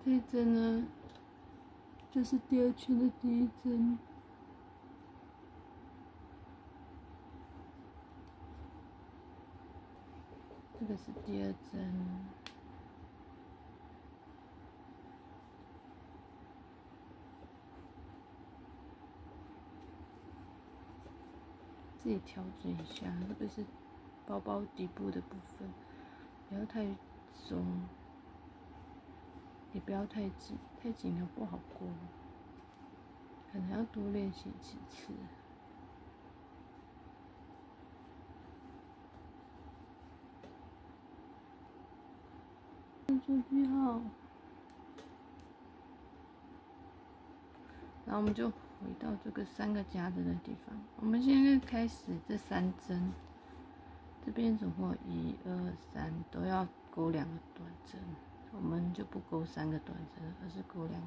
这一针呢，就是第二圈的第一针。这个是第二针，自己调整一下。这个是包包底部的部分，不要太松，也不要太紧，太紧了不好过，可能要多练习几次。做记号，然后我们就回到这个3个夹针的地方。我们现在开始这3针，这边总共1、2、3都要勾2个短针，我们就不勾3个短针，而是勾2个短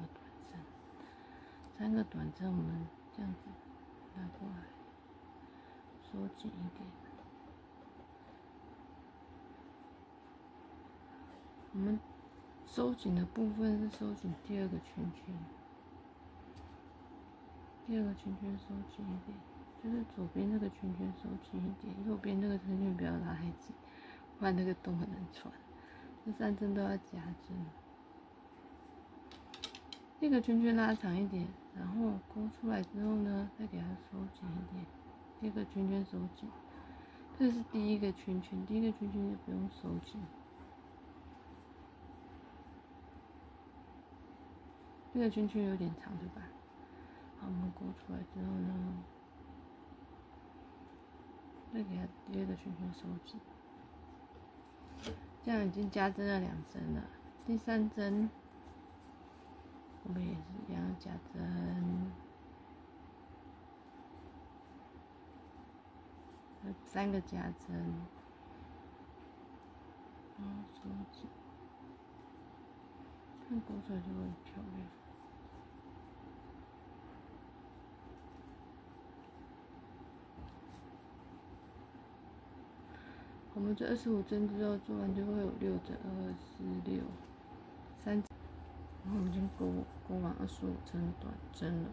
针。3个短针我们这样子拿过来，收紧一点。我们收紧的部分是收紧第2个圈圈，第2个圈圈收紧一点，就是左边这个圈圈收紧一点，右边这个圈圈不要拉太紧，不然那个洞很难穿。这3针都要夹针，这个圈圈拉长一点，然后勾出来之后呢，再给它收紧一点，这个圈圈收紧。这是第1个圈圈，第1个圈圈就不用收紧。这个圈圈有点长，对吧？好，我们勾出来之后呢，再给它第2个圈圈收紧。这样已经加针了2针了。第3针，我们也是一样加针。3个加针，然后收紧，看勾出来就会很漂亮。我们这25针之后做完就会有6针，2、4、6，3针，然后我们已经勾完25针短针了。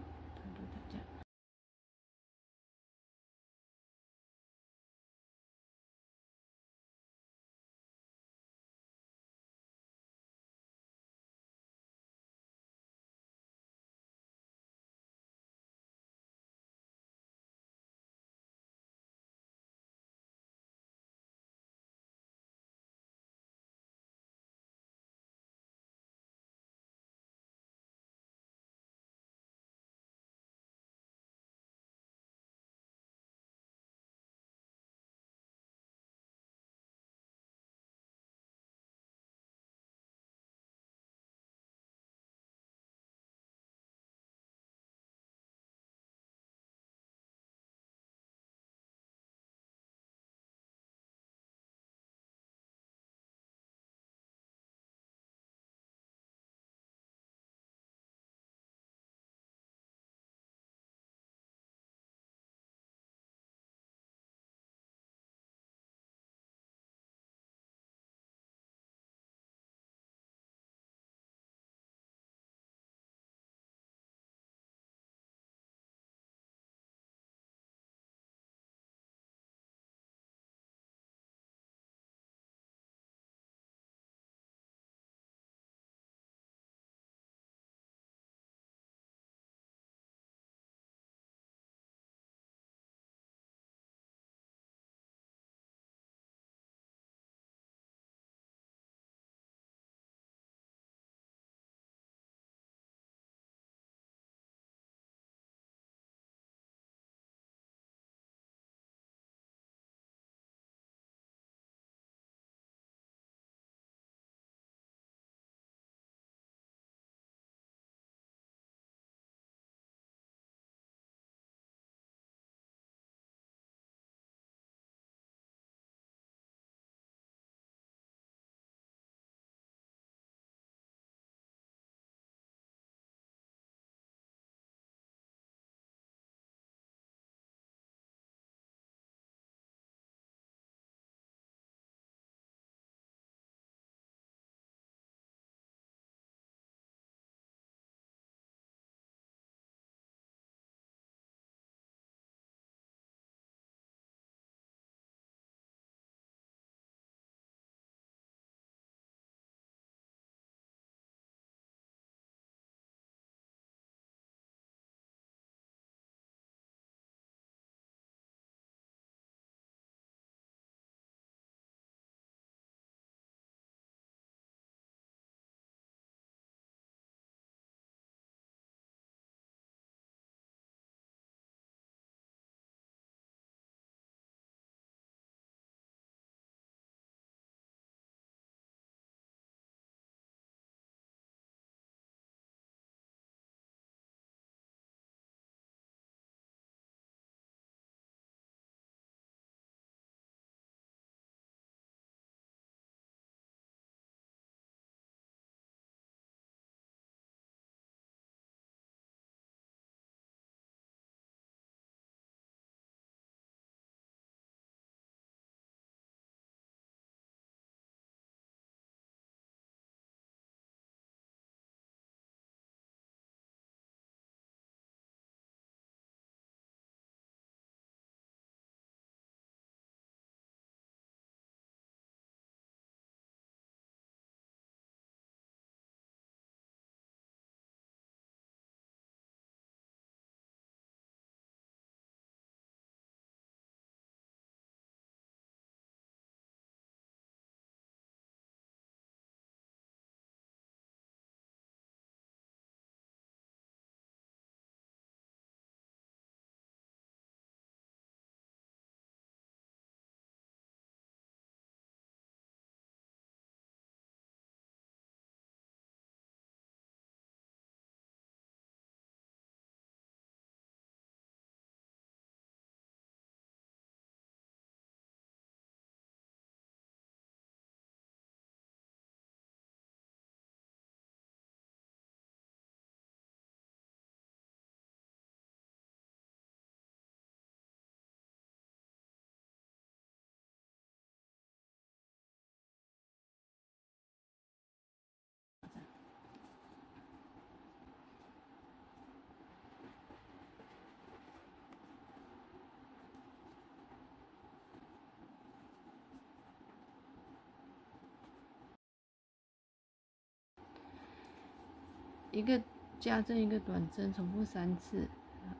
一个加针一个短针，重复3次，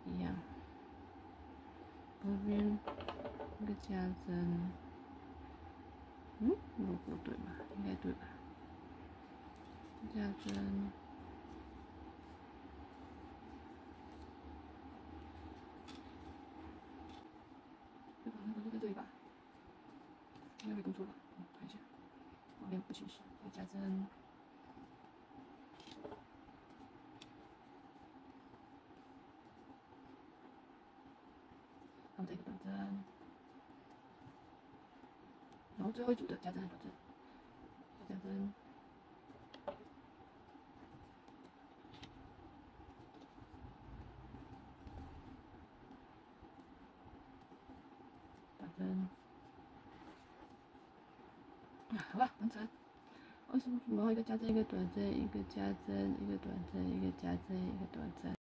一样。这边一个加针，如果对吗？应该对吧？加针，这个好像在这里吧？应该没勾错吧？看一下，旁边不清晰，加针。然后再一个短针，然后最后一组的加针和短针，加针，短针，好吧，完成。25组，然后一个加针，一个短针，一个加针，一个短针，一个加针，一个短针。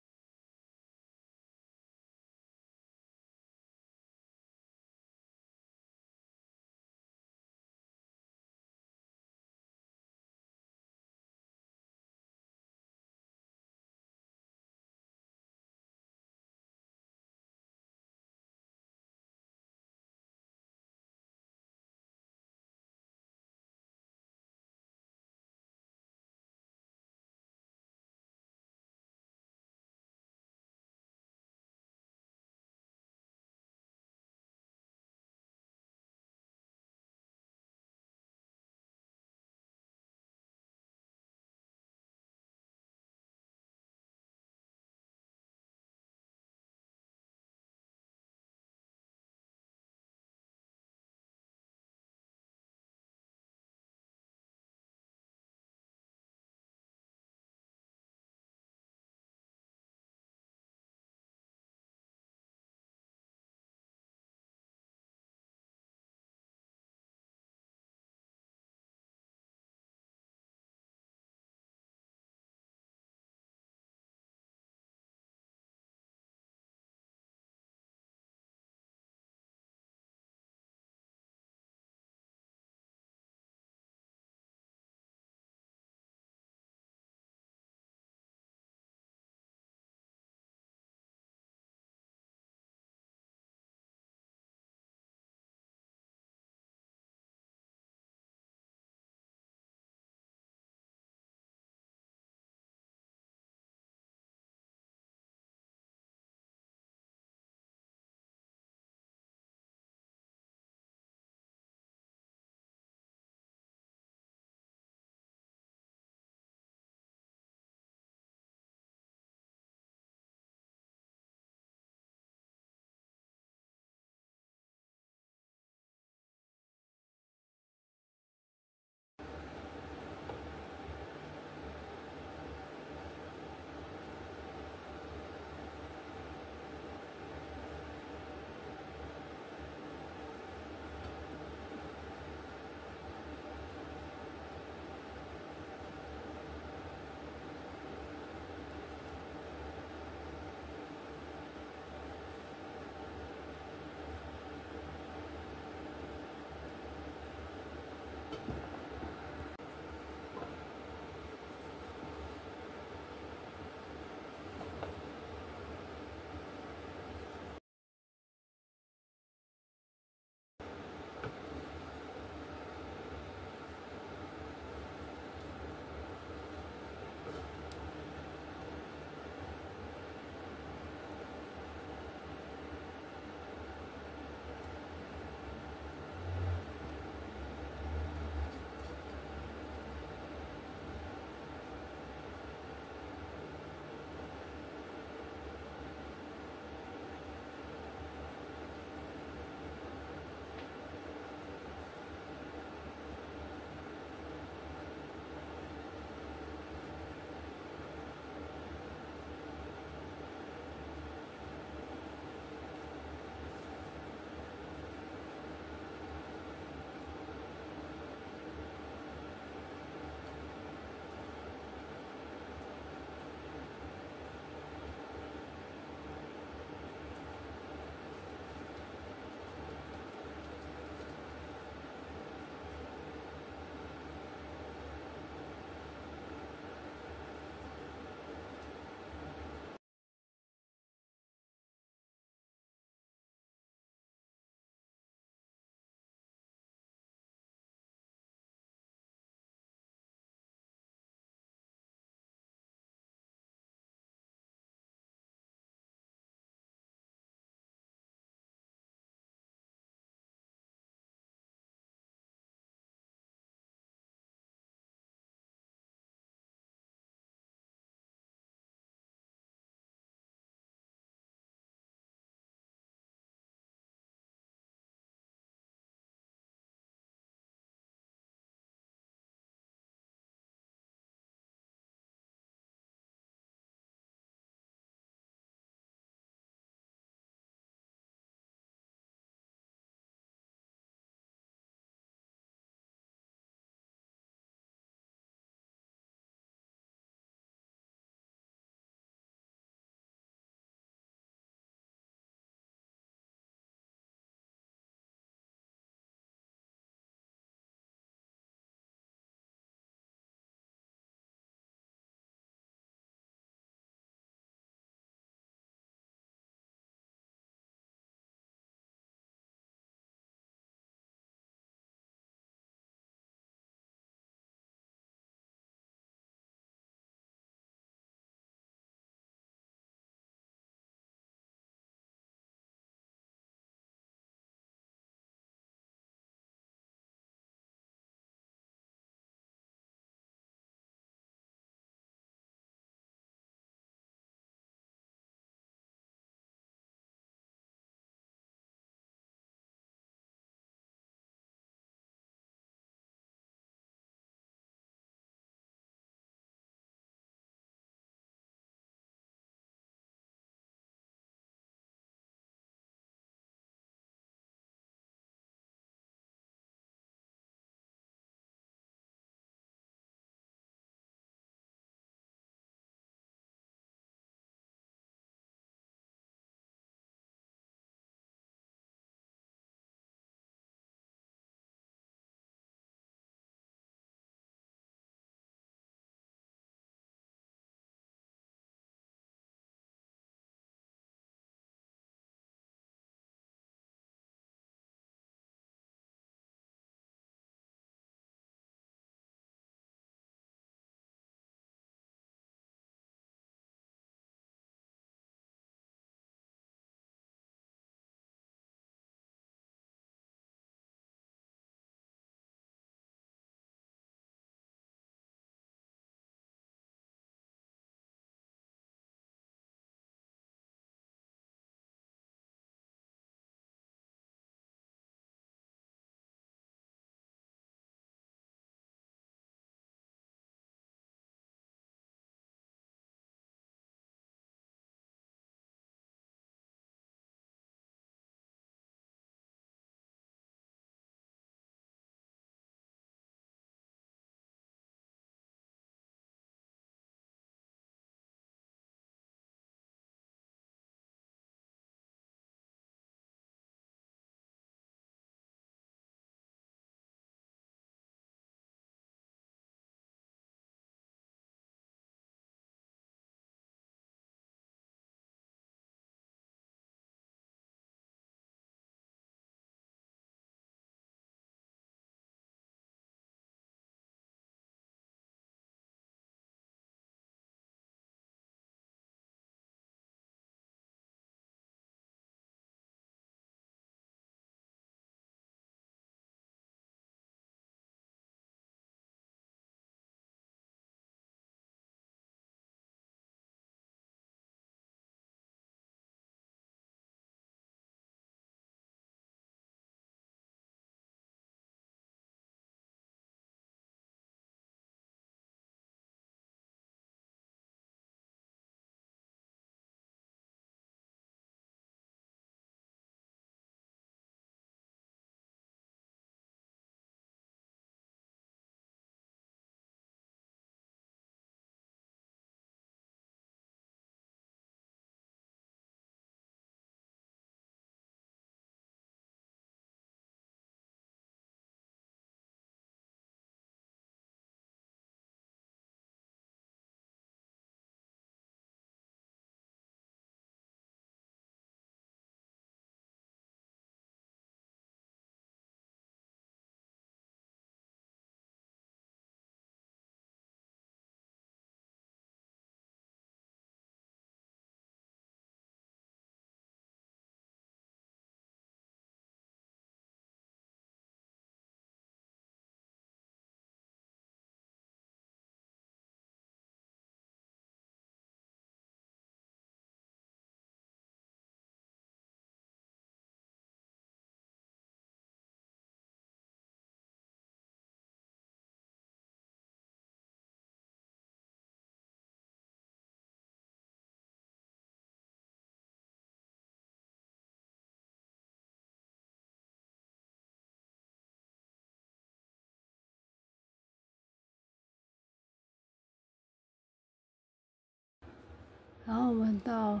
然后我们到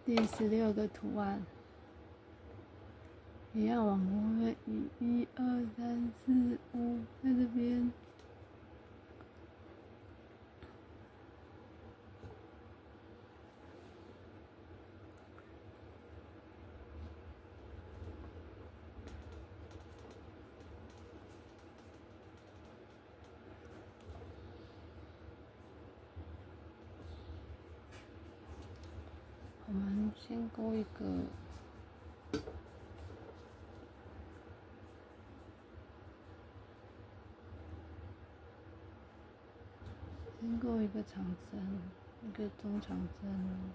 第16个图案，一样往后面移，1、2、3、4、5，在这边。我们先勾一个，先勾一个长针，一个中长针。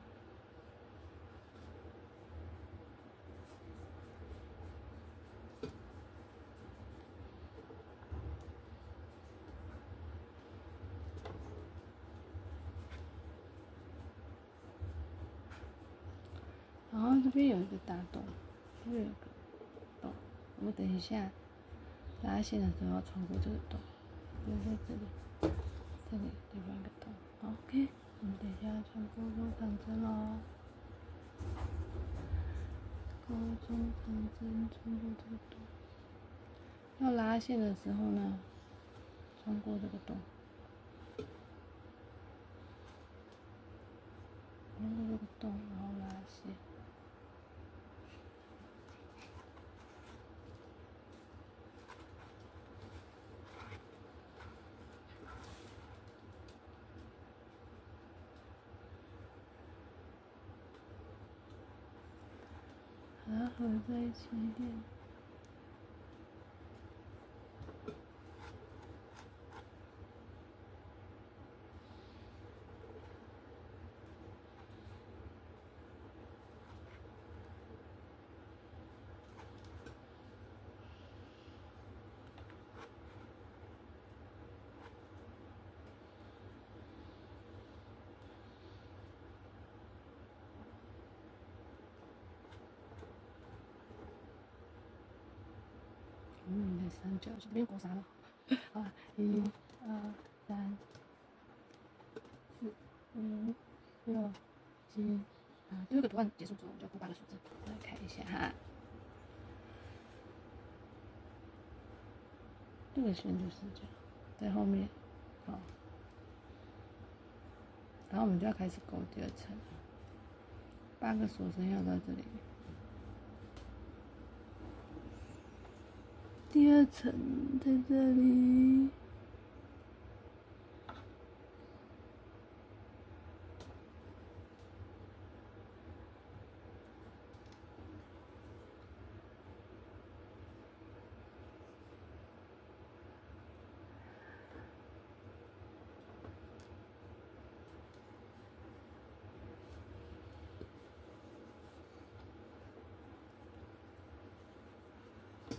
然后这边有一个大洞，这边有一个洞，我们等一下拉线的时候要穿过这个洞，就在这里，这里地方一个洞。OK， 我们等一下要穿过中长针咯，勾中长针穿过这个洞。要拉线的时候呢，穿过这个洞，穿过这个洞，然后拉线。把它合在一起一点。你的三角这边勾啥了？啊，1、2、3、4、5、6、7。第二个图案结束之后，我们就勾8个数字。来看一下哈，这个线就是这样，在后面，好，然后我们就要开始勾第二层，8个锁针要到这里。第二层在这里，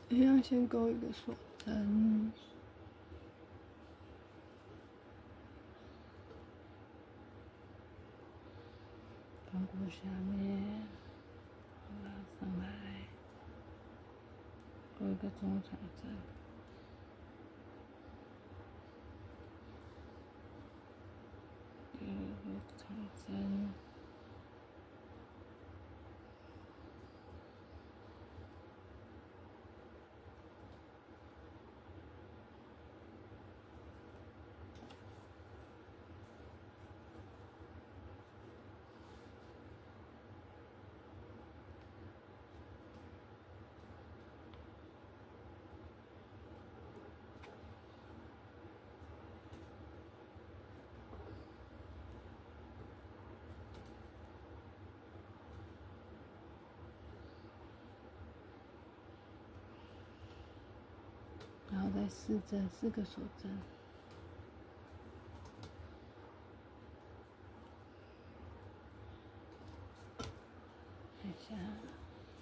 一样先勾一个锁针。翻过下面，拉上来，勾一个中长针，第二个长针，然后再4个锁针。看一下，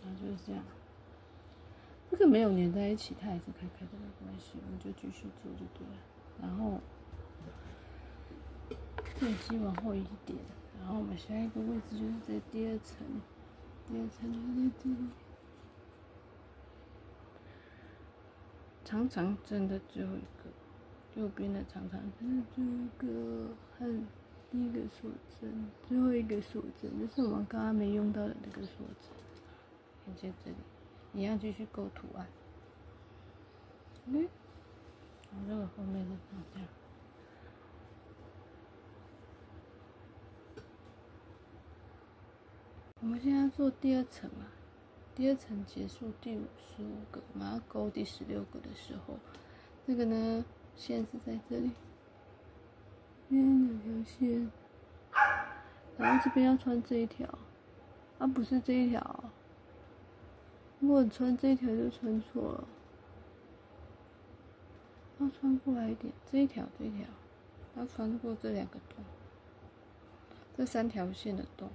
然后就是这样。这个没有粘在一起，它也是开开的，没关系，我们就继续做就对了。然后这里往后一点，然后我们下一个位置就是在第二层，第二层就是在这里。长长针的最后一个，右边的长长针的最后一个和第一个锁针，最后一个锁针，就是我们刚刚没用到的那个锁针，连接这里，一样继续勾图案。然后这个后面是长这样。我们现在做第二层嘛，第二层结束第55个，我们要勾第16个的时候，这个呢线是在这里，这边2条线，然后这边要穿这一条，不是这一条，如果你穿这一条就穿错了，要穿过来一点，这一条，要穿过这2个洞，这3条线的洞。